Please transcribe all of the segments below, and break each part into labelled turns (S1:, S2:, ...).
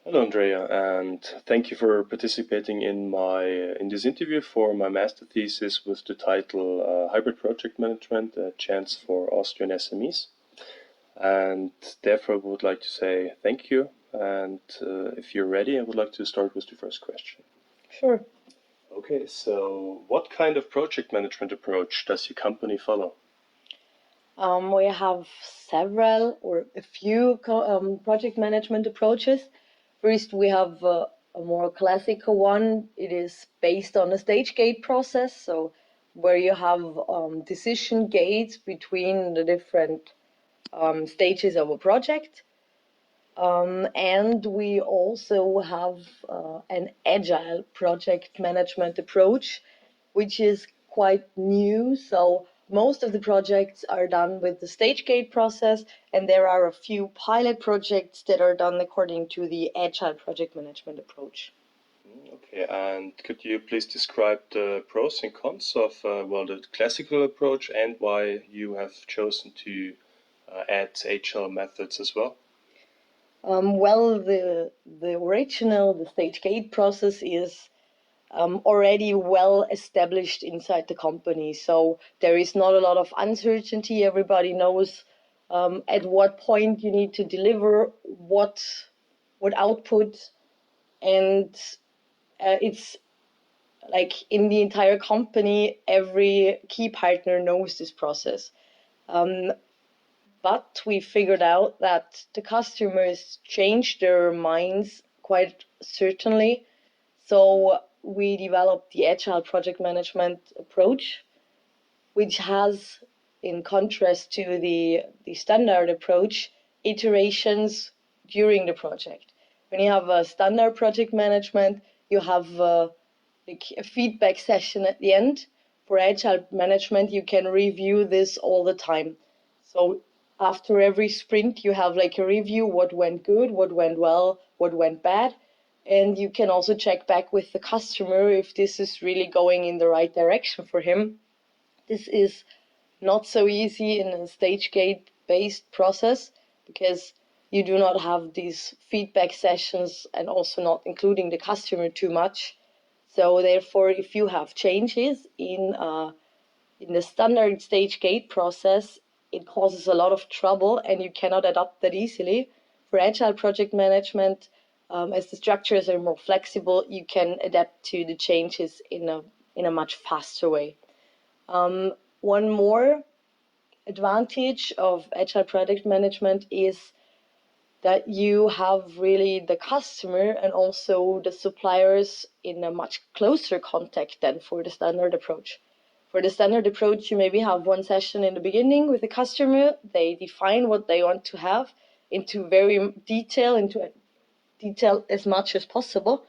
S1: Hello, Andrea, and thank you for participating in this interview for my master thesis with the title Hybrid Project Management: A Chance for Austrian SMEs. And therefore, I would like to say thank you. And if you're ready, I would like to start with the first question.
S2: Sure.
S1: Okay, so what kind of project management approach does your company follow?
S2: We have several or a few project management approaches. First, we have a more classical one. It is based on a stage gate process, so where you have decision gates between the different stages of a project. And we also have an agile project management approach, which is quite new. So most of the projects are done with the stage gate process, and there are a few pilot projects that are done according to the agile project management approach.
S1: Okay, and could you please describe the pros and cons of the classical approach and why you have chosen to add agile methods as well?
S2: The original, the stage gate process is already well established inside the company. So there is not a lot of uncertainty. Everybody knows at what point you need to deliver what output, and it's like in the entire company, every key partner knows this process. But we figured out that the customers change their minds quite certainly. So we developed the Agile project management approach, which has, in contrast to the standard approach, iterations during the project. When you have a standard project management, you have like a feedback session at the end. For Agile management, you can review this all the time. So after every sprint, you have like a review: what went good, what went well, what went bad. And you can also check back with the customer if this is really going in the right direction for him. This is not so easy in a stage gate based process because you do not have these feedback sessions and also not including the customer too much. So therefore, if you have changes in the standard stage gate process, it causes a lot of trouble and you cannot adapt that easily. For agile project management, as the structures are more flexible, you can adapt to the changes in a much faster way. One more advantage of agile product management is that you have really the customer and also the suppliers in a much closer contact than for the standard approach. For the standard approach, you maybe have one session in the beginning with the customer. They define what they want to have into detail as much as possible.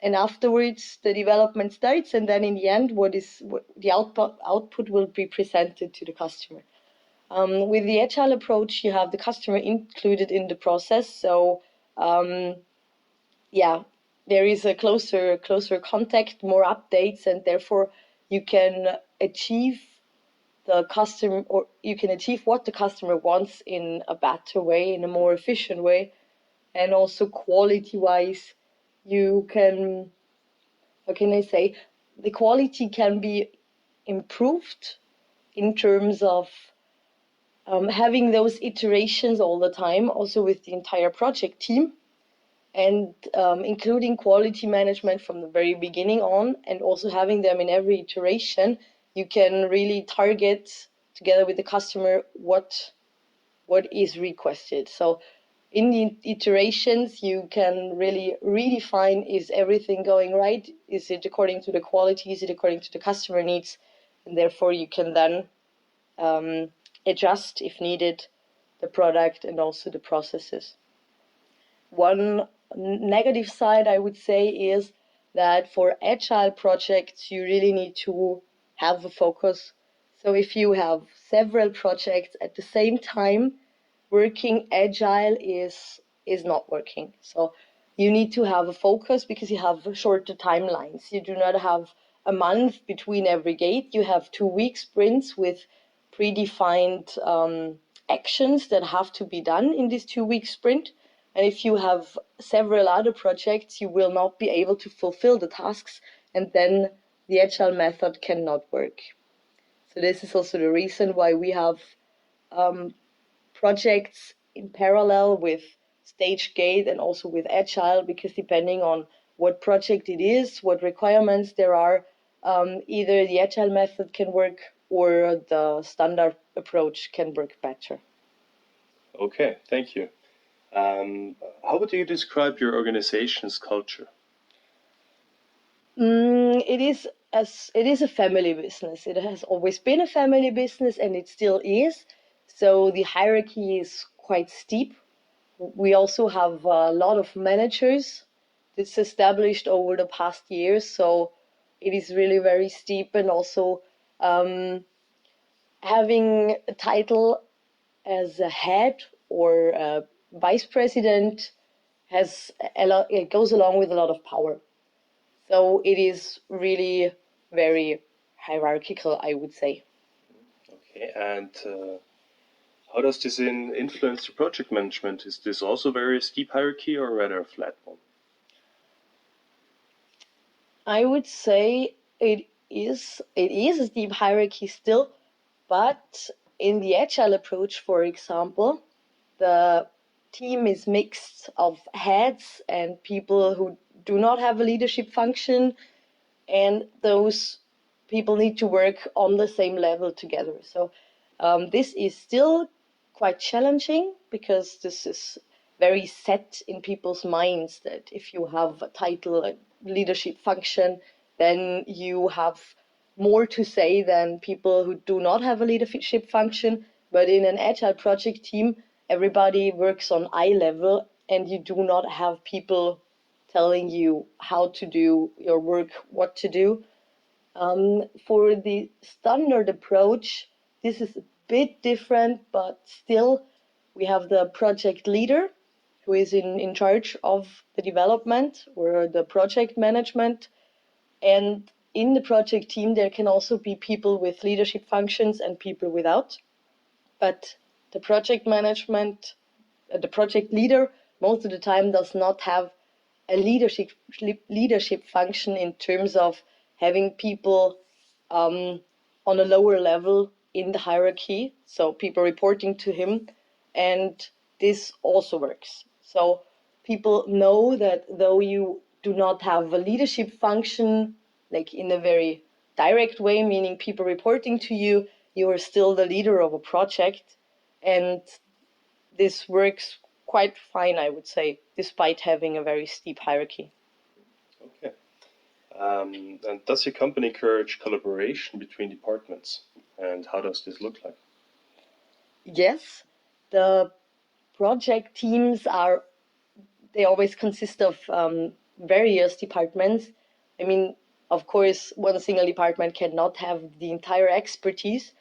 S2: And afterwards, the development starts, and then in the end, what the output will be presented to the customer. With the agile approach, you have the customer included in the process. So, there is a closer contact, more updates, and therefore you can achieve what the customer wants in a better way, in a more efficient way, and also quality-wise, you can, how can I say, the quality can be improved in terms of having those iterations all the time, also with the entire project team, and including quality management from the very beginning on, and also having them in every iteration. You can really target together with the customer what is requested. So in the iterations, you can really redefine: is everything going right? Is it according to the quality? Is it according to the customer needs? And therefore, you can then adjust, if needed, the product and also the processes. One negative side, I would say, is that for agile projects, you really need to have a focus. So if you have several projects at the same time, working agile is not working. So you need to have a focus because you have shorter timelines. You do not have a month between every gate. You have 2 week sprints with predefined actions that have to be done in this 2 week sprint. And if you have several other projects, you will not be able to fulfill the tasks, and then the Agile method cannot work. So this is also the reason why we have projects in parallel with StageGate and also with Agile, because depending on what project it is, what requirements there are, either the Agile method can work or the standard approach can work better.
S1: Okay, thank you. How would you describe your organization's culture?
S2: It is a family business. It has always been a family business, and it still is. So the hierarchy is quite steep. We also have a lot of managers. It's established over the past years, so it is really very steep. And also having a title as a head or a vice president has a lot. It goes along with a lot of power. So it is really very hierarchical, I would say.
S1: Okay, and how does this influence the project management? Is this also very steep hierarchy or rather a flat one?
S2: I would say it is a steep hierarchy still, but in the agile approach, for example, the team is mixed of heads and people who do not have a leadership function, and those people need to work on the same level together. So this is still quite challenging because this is very set in people's minds that if you have a title, a leadership function, then you have more to say than people who do not have a leadership function. But in an agile project team, everybody works on eye level, and you do not have people telling you how to do your work, what to do. For the standard approach, this is a bit different, but still, we have the project leader who is in charge of the development or the project management. And in the project team, there can also be people with leadership functions and people without. But the project management, the project leader, most of the time does not have a leadership function in terms of having people on a lower level in the hierarchy, so people reporting to him, and this also works. So people know that though you do not have a leadership function, like in a very direct way, meaning people reporting to you, you are still the leader of a project, and this works quite fine, I would say, despite having a very steep hierarchy.
S1: Okay. And does your company encourage collaboration between departments? And how does this look like?
S2: Yes, the project teams they always consist of various departments. I mean, of course, one single department cannot have the entire expertise.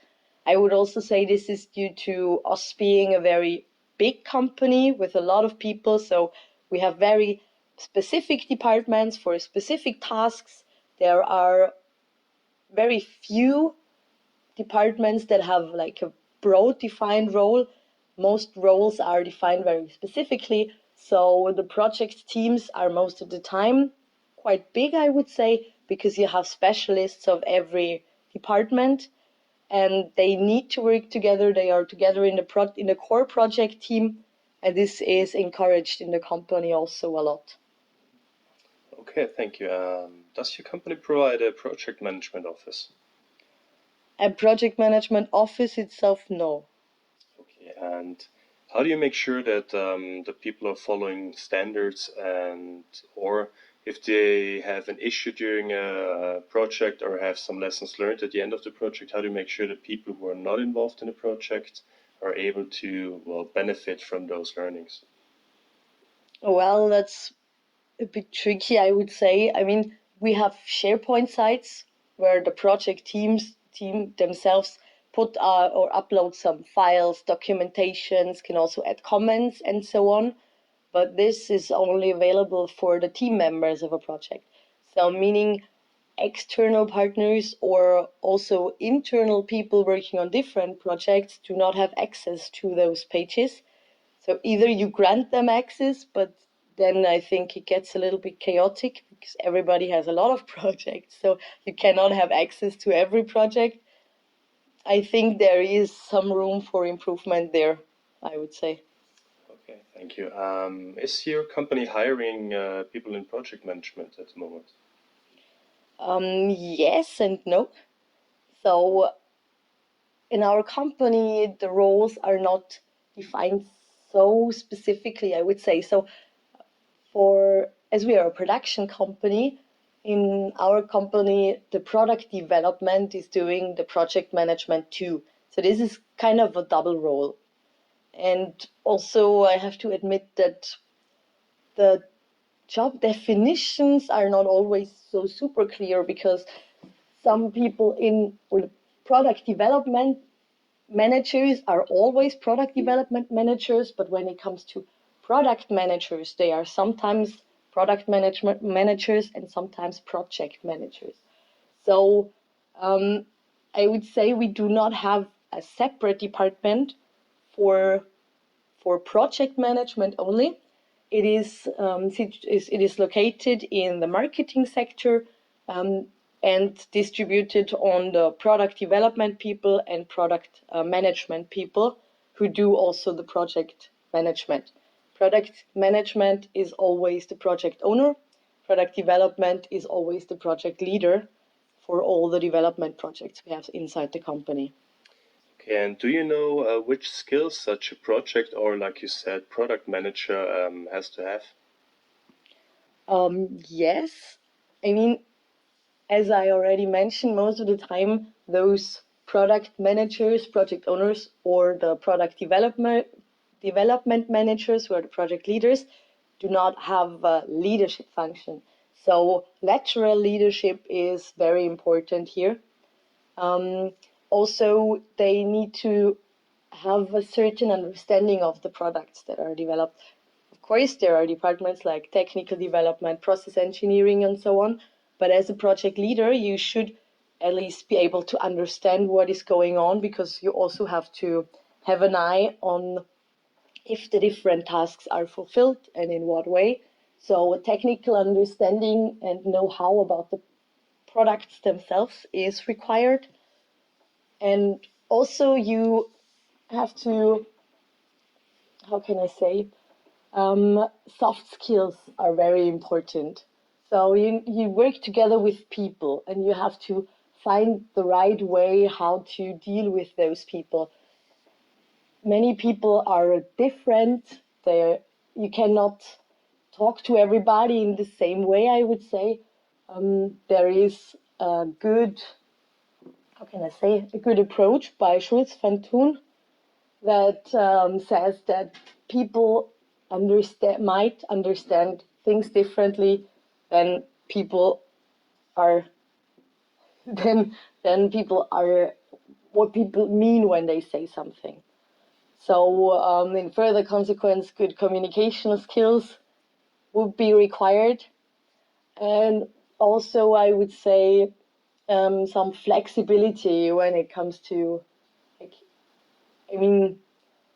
S2: I would also say this is due to us being a very big company with a lot of people. So we have very specific departments for specific tasks. There are very few departments that have like a broad defined role. Most roles are defined very specifically. So the project teams are most of the time quite big, I would say, because you have specialists of every department and they need to work together. They are together in the core project team, and this is encouraged in the company also a lot.
S1: Okay, thank you. Does your company provide a project management office?
S2: A project management office itself, no.
S1: Okay, and how do you make sure that the people are following standards, and or if they have an issue during a project or have some lessons learned at the end of the project, how do you make sure that people who are not involved in the project are able to, well, benefit from those learnings?
S2: Well, that's a bit tricky, I would say. I mean, we have SharePoint sites where the project team themselves put or upload some files, documentations, can also add comments and so on. But this is only available for the team members of a project. So meaning external partners or also internal people working on different projects do not have access to those pages. So either you grant them access, but then I think it gets a little bit chaotic because everybody has a lot of projects, so you cannot have access to every project. I think there is some room for improvement there, I would say.
S1: Okay, thank you. Is your company hiring people in project management at the moment?
S2: Yes and no. So in our company, the roles are not defined so specifically, I would say. So as we are a production company, in our company, the product development is doing the project management too. So this is kind of a double role. And also, I have to admit that the job definitions are not always so super clear because some people in product development managers are always product development managers, but when it comes to product managers, they are sometimes product management managers and sometimes project managers. So I would say we do not have a separate department for project management only. It is located in the marketing sector and distributed on the product development people and product management people who do also the project management. Product management is always the project owner. Product development is always the project leader for all the development projects we have inside the company.
S1: Okay, and do you know which skills such a project or, like you said, product manager has to have?
S2: Yes, I mean, as I already mentioned, most of the time, those product managers, project owners, or the product development managers, who are the project leaders, do not have a leadership function. So lateral leadership is very important here. Also, they need to have a certain understanding of the products that are developed. Of course, there are departments like technical development, process engineering, and so on. But as a project leader, you should at least be able to understand what is going on because you also have to have an eye on if the different tasks are fulfilled and in what way. So, technical understanding and know how about the products themselves is required. And also, you have to, how can I say, soft skills are very important. So you work together with people and you have to find the right way how to deal with those people. Many people are different. You cannot talk to everybody in the same way, I would say. There is a good, how can I say, a good approach by Schulz van Thun that says that people might understand things differently than people are than people are what people mean when they say something. So in further consequence, good communication skills would be required, and also I would say some flexibility when it comes to, like, I mean,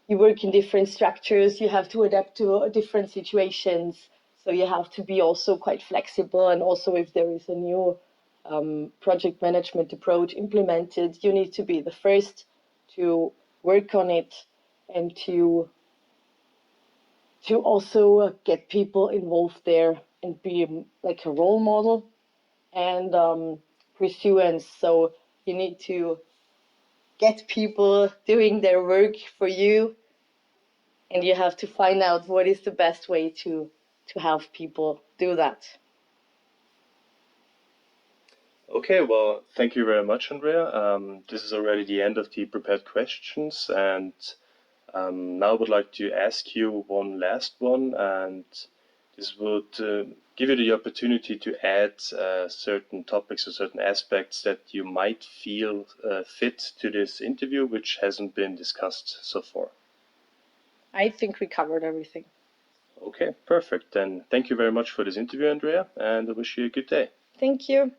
S2: you work in different structures, you have to adapt to different situations. So you have to be also quite flexible. And also, if there is a new project management approach implemented, you need to be the first to work on it and to also get people involved there and be like a role model and pursuance. So you need to get people doing their work for you and you have to find out what is the best way to have people do that.
S1: Okay, well, thank you very much, Andrea. This is already the end of the prepared questions, and now I would like to ask you one last one, and this would give you the opportunity to add certain topics or certain aspects that you might feel fit to this interview, which hasn't been discussed so far.
S2: I think we covered everything.
S1: Okay, perfect. Then thank you very much for this interview, Andrea, and I wish you a good day.
S2: Thank you.